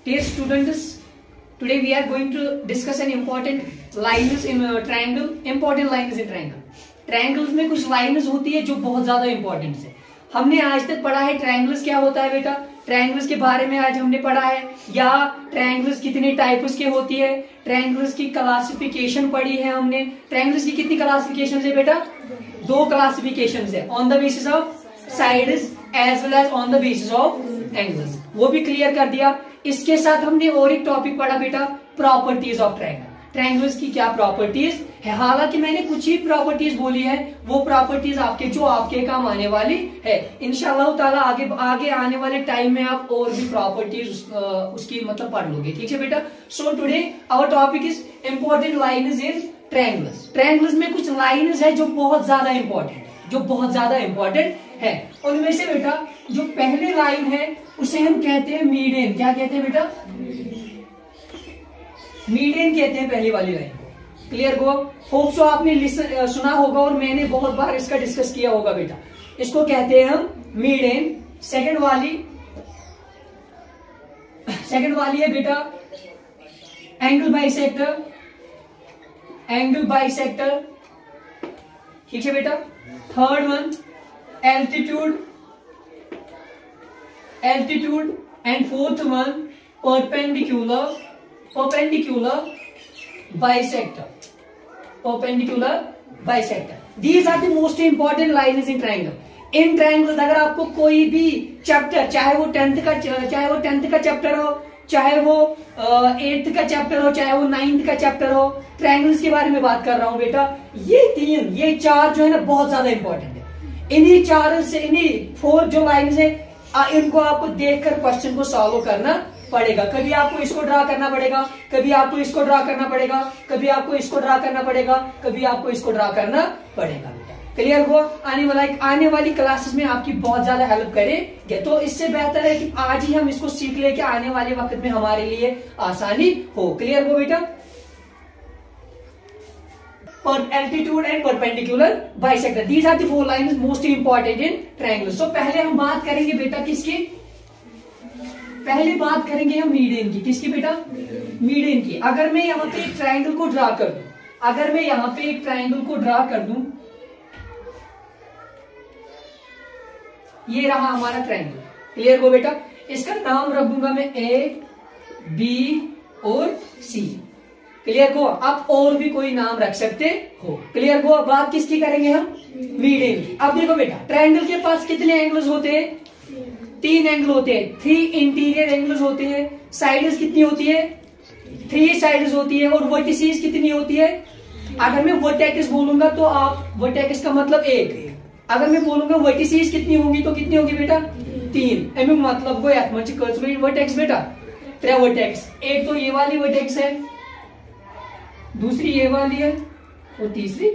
Dear students, today we are going to discuss an important lines in triangle. Important lines in triangle. Triangles में कुछ lines होती है जो बहुत ज्यादा इंपॉर्टेंट है. हमने आज तक पढ़ा है ट्रायंगल्स क्या होता है बेटा. ट्रायंगल्स के बारे में आज हमने पढ़ा है, या ट्रायंगल्स कितने टाइप्स के होती है. ट्रायंगल्स की क्लासिफिकेशन पढ़ी है हमने. ट्रायंगल्स की कितनी क्लासिफिकेशन है बेटा? 2 क्लासिफिकेशन है, on the basis of sides as well as on the basis of angles. वो भी क्लियर कर दिया. इसके साथ हमने और एक टॉपिक पढ़ा बेटा, प्रॉपर्टीज ऑफ ट्रायंगल. ट्रायंगल्स की क्या प्रॉपर्टीज है. हालांकि मैंने कुछ ही प्रॉपर्टीज बोली है, वो प्रॉपर्टीज आपके काम आने वाली है इंशाअल्लाह ताला. आगे आने वाले टाइम में आप और भी प्रॉपर्टीज उसकी मतलब पढ़ लोगे. ठीक है बेटा. So today our topic is important lines in triangles. Triangles में कुछ लाइन्स है जो बहुत ज्यादा इंपॉर्टेंट है. उनमें से बेटा जो पहली लाइन है उसे हम कहते हैं मीडियन. क्या कहते हैं बेटा? मीडियन कहते हैं पहली वाली लाइन को. क्लियर गो. होप सो आपने सुना होगा और मैंने बहुत बार इसका डिस्कस किया होगा बेटा. इसको कहते हैं हम मीडियन. सेकंड वाली है बेटा एंगल बाइसेक्टर. ठीक है बेटा. Third one altitude and fourth one perpendicular bisector. These are the most important lines in triangle. In triangles अगर आपको कोई भी चैप्टर, चाहे वो 10th का चैप्टर हो, चाहे वो 8th का चैप्टर हो, चाहे वो 9th का चैप्टर हो, ट्रायंगल्स के बारे में बात कर रहा हूं बेटा. ये 4 जो है ना बहुत ज्यादा इंपॉर्टेंट है. इन्हीं 4 जो लाइन्स है इनको आपको देखकर क्वेश्चन को सॉल्व करना पड़ेगा. कभी आपको इसको ड्रा करना पड़ेगा, कभी आपको इसको ड्रा करना पड़ेगा, कभी आपको इसको ड्रा करना पड़ेगा, कभी आपको इसको ड्रा करना पड़ेगा बेटा. क्लियर हुआ. आने वाली क्लासेस में आपकी बहुत ज्यादा हेल्प करेंगे. तो इससे बेहतर है कि आज ही हम इसको सीख ले कि आने वाले वक्त में हमारे लिए आसानी हो. क्लियर हो बेटा. Altitude and perpendicular bisector, these are the 4 lines most important in triangle. तो पहले हम बात करेंगे बेटा किसकी? पहले बात करेंगे हम मीडियन की. किसकी बेटा? मीडियन की. अगर मैं यहाँ पे एक ट्रायंगल को ड्रा कर दूं, ये रहा हमारा ट्रायंगल. क्लियर हो बेटा. इसका नाम रख दूंगा मैं A, B और C. क्लियर हो. आप और भी कोई नाम रख सकते हो. क्लियर हो. बात किसकी करेंगे हम? मीडियन की. अब देखो बेटा, ट्रायंगल के पास कितने एंगल्स होते हैं? 3 एंगल होते हैं. 3 इंटीरियर एंगल्स होते हैं. साइड्स कितनी होती है? 3 साइड्स होती है. और वर्टिसेस कितनी होती है? अगर मैं वर्टेक्स बोलूंगा तो आप वर्टेक्स का मतलब 1. अगर मैं बोलूंगा वर्टिसेस कितनी होंगी तो कितनी होगी बेटा? 3. एम मतलब गो वर्टेक्स बेटा 3 वर्टेक्स. एक तो ये वाली वर्टेक्स है, दूसरी ये वाली है और तीसरी.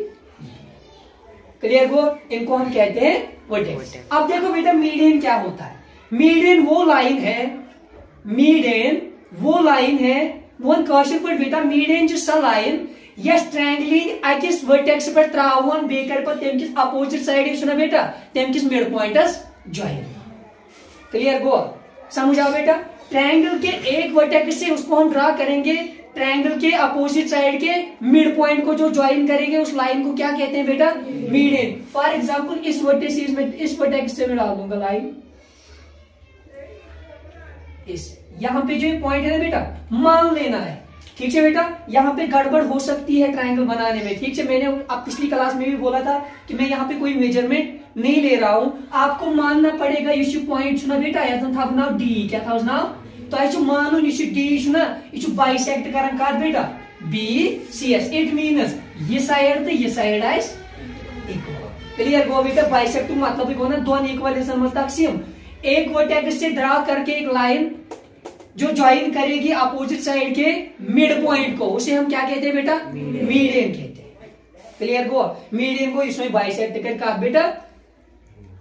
क्लियर हो. इनको हम कहते हैं वर्टेक्स. अब देखो बेटा मीडियन क्या होता है. मीडियन वो लाइन है वन कौशल पर बेटा मीडियन जो सा लाइन यस ट्रायंगलिंग अकिस वर्टेक्स पर त्रावन बेकर पर तमकिस अपोजिट साइड सुना बेटा तमकिस मिड पॉइंटस जॉइन. क्लियर गो. समझ आओ बेटा. ट्रायंगल के एक वर्टेक्स से उसको हम ड्रा करेंगे, ट्रायंगल के अपोजिट साइड के मिड पॉइंट को जो ज्वाइन करेंगे उस लाइन को क्या कहते हैं बेटा? मीडियन. फॉर एग्जांपल इस वर्टेक्स में, इस वर्टेक्स से मैं डाल दूंगा लाइन. यहां पे जो पॉइंट है ना बेटा मान लेना है. ठीक है बेटा. यहां पे गड़बड़ हो सकती है ट्रायंगल बनाने में. ठीक है. मैंने अब पिछली क्लास में भी बोला था कि मैं यहाँ पे कोई मेजरमेंट नहीं ले रहा हूं. आपको मानना पड़ेगा ये पॉइंट सुना बेटा यह था नाउ डी. क्या था उस नाम? तो यह मानून ये डी सुना यह बाइसेक्ट कर बेटा BCS. इट मीन्स ये साइड तो ये साइड आइस इक्वल. क्लियर गो बेटा. बाइसेक्ट मतलब गो ना 2 इक्वल हिस्सन में तकसीम. एक वर्टेक्स से ड्रा करके एक लाइन जो ज्वाइन करेगी अपोजिट साइड के मिड पॉइंट को, उसे हम क्या कहते हैं बेटा? मीडियन कहते हैं. क्लियर गो. मीडियन को इसमें बाइसेक्ट कर बेटा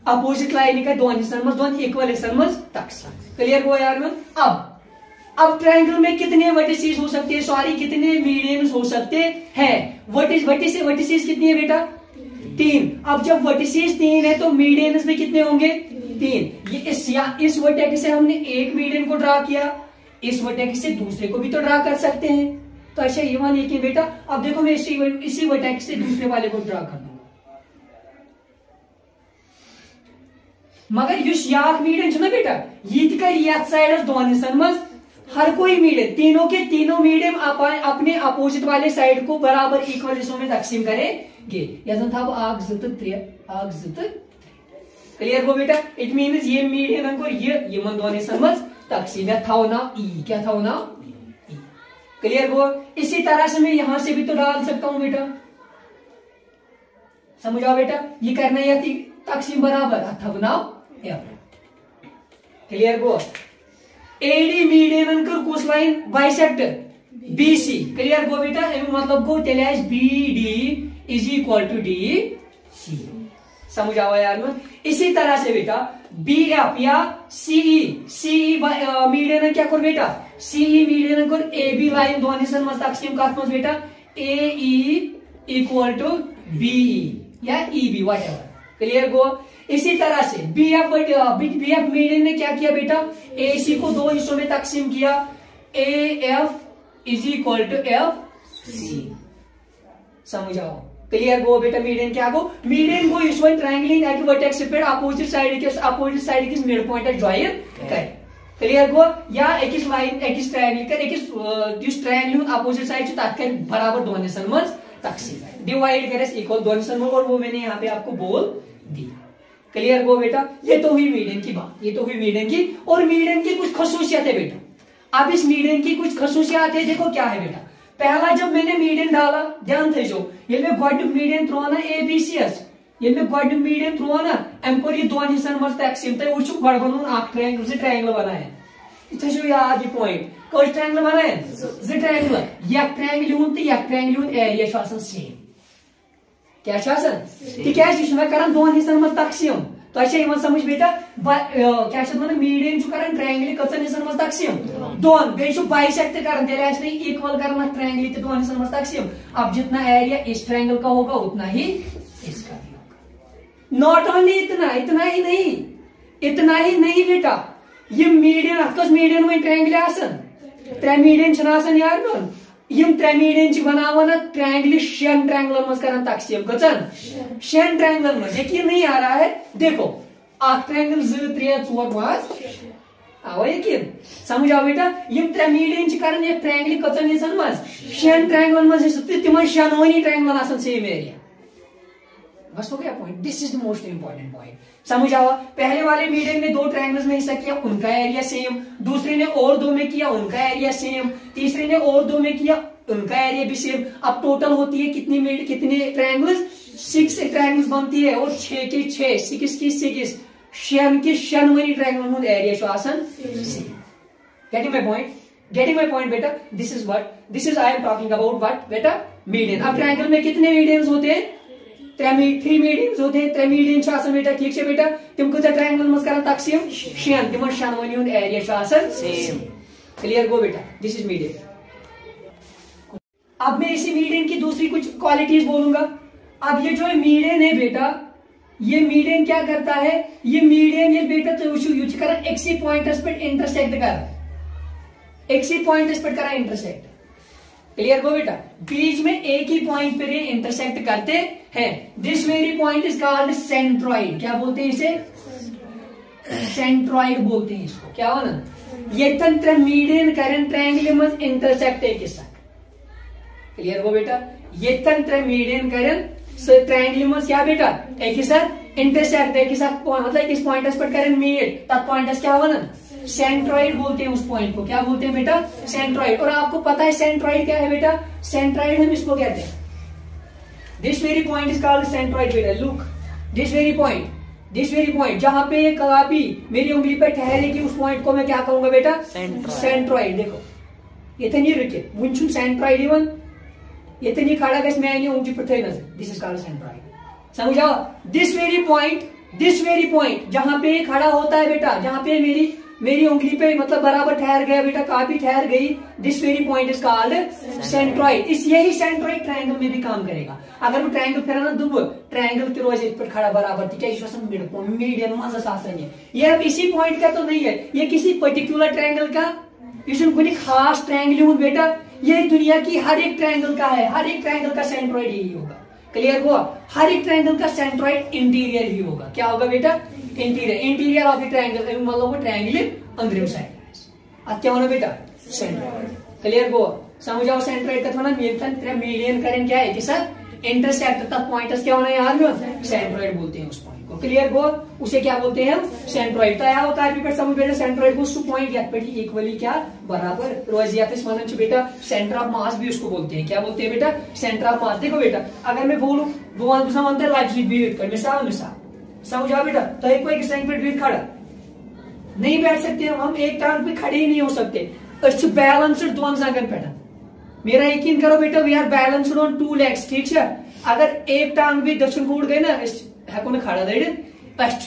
अपोजिट लाइन का 2 हिस्सन में 2 इक्वल हिस्सन में तकसीम. क्लियर गो यार में. अब ट्रायंगल में कितने वर्टिसेस हो सकते हैं? सॉरी, कितने मीडियंस हो सकते हैं? वर्टिसेस कितनी है बेटा? 3. अब जब वर्टिसेस 3 है तो मीडियंस में कितने होंगे? 3. ये इस वर्टेक्स से हमने एक मीडियन को ड्रा किया, इस वर्टेक्स से दूसरे को भी तो ड्रा कर सकते हैं। तो अच्छा ये मान कि बेटा अब देखो मैं इसी वर्टेक्स से दूसरे वाले को ड्रा कर दूंगा, मगर युस याक मीडियन छना बेटा ये कर यथ साइडस दोन हिस्सन मज हर कोई मीडियन तीनों के तीनों मीडियम अपने अपोजिट वाले साइड को बराबर इक्वल हिस्सों में तकसीम करेंगे। यह था आग जित क्लियर गो बेटा। इट मीन्स ये मीडियन को ये मन दोन हिस्सन मज तकसीम था ना ई, क्या था ना ई। क्लियर गो। इसी तरह से मैं यहां से भी तो डाल सकता हूं बेटा, समझ आओ बेटा। ये करना यह थी तकसीम बराबर था बनाओ क्लियर गो। एडी मीडियन कर कुछ लाइन बाइसेक्टर बीसी क्लियर गो बेटा। मतलब गो तेल BD is equal to DC, समझ आओ यार में। इसी तरह से बेटा BF या CE मीडियन क्या कर बेटा CE मीडियन कर AB लाइन दोन हिस्सन मज तकसीम कत मज बेटा AE इक्वल टू BE या EB व्हाटएवर क्लियर गो। इसी तरह से BF मीडियन ने क्या किया बेटा AC को दो हिस्सों में तकसीम किया AF is equal to FC, समझ आओ क्लियर गो बेटा। मीडियन क्या गो मीडियन को इस वन ट्रायंगलिंग एट वर्टेक्स पे अपोजिट साइड के मिड पॉइंट ज्वाइन कर क्लियर गो। या एक लाइन एक ट्रायंगल कर एक ट्रायंगल अपोजिट साइड तक कर बराबर दोन हिस्सन मज तकसीम डिवाइड करे इक्वल दोन हिस्सन में, और वो मैंने यहाँ पे आपको बोल दिया क्लियर गो बेटा। ये तो हुई मीडियन की बात, ये तो हुई मीडियन की। और मीडियन की कुछ खसूसियत है बेटा। अब इस मीडियन की कुछ खसूसियत है, देखो क्या है बेटा। पहला जब मैंने मीडियन डाला ध्यान थे जो ये मैं गोड मीडियन त्रोना ABCS ये मैं गोड मीडियन त्रोना एम को ये दोन हिस्सन मज तकसीम तो वो गोड बन ट्रायंगल से ट्रायंगल बनाया इतना जो याद ये पॉइंट कौन ट्रायंगल बनाया जो ट्रायंगल यह ट्रायंगल यून तो यह ट्रायंगल एरिया सेम क्या कर दोन हिस्सन मज तकसीम। तो अच्छा समझ बेटा क्या मीडियन ट्रायंगल कचन हिस्सन मज तकसीम दोन बे बाइसेक्ट कर इक्वल करना ट्रायंगल के दोन हिस्सन मज तकसीम। अब जितना एरिया इस ट्रायंगल का होगा उतना ही इसका भी होगा। नॉट ओनली इतना ही नहीं बेटा ये मीडियन मीडियन में ट्रायंगल आसन त्रे मीडियन यार यम त्रे मीडियन बनावान ट्रायंगल 6 ट्रायंगल मज कर तकसीम कचन 6 ट्रायंगल मज। यकीन नहीं आ रहा है देखो ट्रायंगल 2 3 4 5 आवा यकीन समझ आओ बेटा। यम त्रे मीडियन कर ट्रायंगल कचन हिस्सन मज 6 ट्रायंगल मज तिम 6 ट्रायंगल आसन सेम एरिया बस हो गया point. This is the most important point समझ आओ। पहले वाले मीडियन ने 2 ट्रायंगल्स में हिस्सा किया उनका एरिया सेम, दूसरे ने और 2 में किया उनका एरिया सेम, तीसरे ने और 2 में किया उनका एरिया भी सेम। अब टोटल होती है कितने ट्रायंगल्स 6 ट्रायंगल्स बनती है और 6 की 6 6 की 6 6 की 6 triangle area getting my point बेटा। This is I am talking about what बेटा मीडियन। अब ट्रायंगल में कितने मीडियंस होते हैं 3 मीडियंस होते हैं 3 मीडियन बेटा ठीक है बेटा। तुम कत ट्रायंगल मज कर तकसीम 6 तिम 6 एरिया सेम क्लियर गो बेटा। This is median. अब मैं इसी मीडियन की दूसरी कुछ क्वालिटीज बोलूंगा। अब ये जो मीडियन है बेटा ये मीडियन क्या करता है ये मीडियन ये बेटा तो कर एक सी पॉइंट्स पे इंटरसेक्ट कर एक सी पॉइंट्स पे करा इंटरसेक्ट क्लियर गो बेटा। बीच में एक ही पॉइंट पे इंटरसेक्ट करते हैं। This very point is called centroid. क्या बोलते हैं इसे सेंट्रॉइड बोलते हैं इसको। क्या हो ना ये तंत्र मीडियन करंट ट्रायंगल मज इंटरसेक्ट एक क्लियर गो बेटा। ये तंत्र मीडियन करंट ट्रायंगल मज क्या बेटा एक साथ इंटरसेक्ट एक साथ मतलब इस पॉइंट पर करंट मीट तब पॉइंट क्या हो ना सेंट्रॉइड बोलते हैं उस पॉइंट को। क्या बोलते हैं बेटा सेंट्रॉइड। और आपको पता है सेंट्रॉइड क्या है बेटा सेंट्रॉइड हम इसको कहते हैं this very point is called centroid बेटा। लुक दिस वेरी पॉइंट जहां पे ये कभी मेरी उंगली पे ठहरेगी उस पॉइंट को मैं क्या कहूंगा बेटा सेंट्रॉइड। देखो ये रुके वो सेंट्रॉइड इवन ये खड़ा गस मैं उंगली पे थे नजर दिस इज कॉल्ड सेंट्रॉइड समझ आओ। दिस वेरी पॉइंट जहां पे खड़ा होता है बेटा जहां पे मेरी उंगली पे मतलब बराबर ठहर गया बेटा काफी ठहर गई this very point is called centroid. यही सेंट्रॉइड ट्रायंगल में भी काम करेगा। अगर वो ट्रायंगल फिर ना दुब ट्रायंगल की रोज पर खड़ा बराबर मीडियन मजा ये अब इसी पॉइंट का तो नहीं है ये किसी पर्टिकुलर ट्रायंगल का यह कुछ खास ट्रायंगल हूं बेटा, यह दुनिया की हर एक ट्रायंगल का है, हर एक ट्रायंगल का सेंट्रॉइड यही होगा। क्लियर हुआ? हर एक ट्रायंगल का सेंट्रॉइड इंटीरियर ही होगा। क्या होगा बेटा? Interior. Interior of the triangle मतलब वो ट्रायंगल अंदरिम साइड अत क्या होना बेटा? सेंट्रॉइड। क्लियर हुआ? समझ आओ सेंट्रॉइड का थोड़ा मीडियन करें क्या है कि सर इंटरसेक्ट तक पॉइंट क्या होना है यार में सेंट्रॉइड बोलते हैं उस पॉइंट को। क्लियर हुआ? उसे क्या बोलते हैं? सेंट्रॉइड। तो आया होता है समझ बेटा सेंट्रॉइड को सु पॉइंट यथ पे इक्वली क्या बराबर रोज वन बेटा सेंटर ऑफ मास भी उसको बोलते हैं। क्या बोलते हैं बेटा? Centre of mass. देखो बेटा अगर मैं बोलूं वन मिसाल मिसाल समझ आओ बेटा, तो एक कोई टांग पे खड़ा नहीं बैठ सकते हम एक टांग पे खड़े ही नहीं हो सकते, बैलेंस्ड दोन जगन पे। मेरा यकीन करो बेटा we are balanced on two legs. ठीक है? अगर एक टांग भी दक्षिण कूट गई ना हेको न खड़ा दड़ित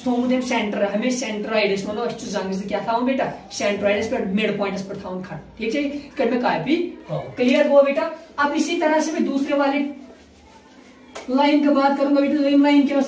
थोमुत सेंटर हमें सेंट्रॉइड वो जंग से क्या था बेटा सेंट्रॉइड पे मिड पॉइंट पे था खड़ा। ठीक है? कर मैं कॉपी हो। क्लियर हुआ बेटा? अब इसी तरह से मैं दूसरे वाले लाइन की बात करूंगा बेटा। लाइन क्या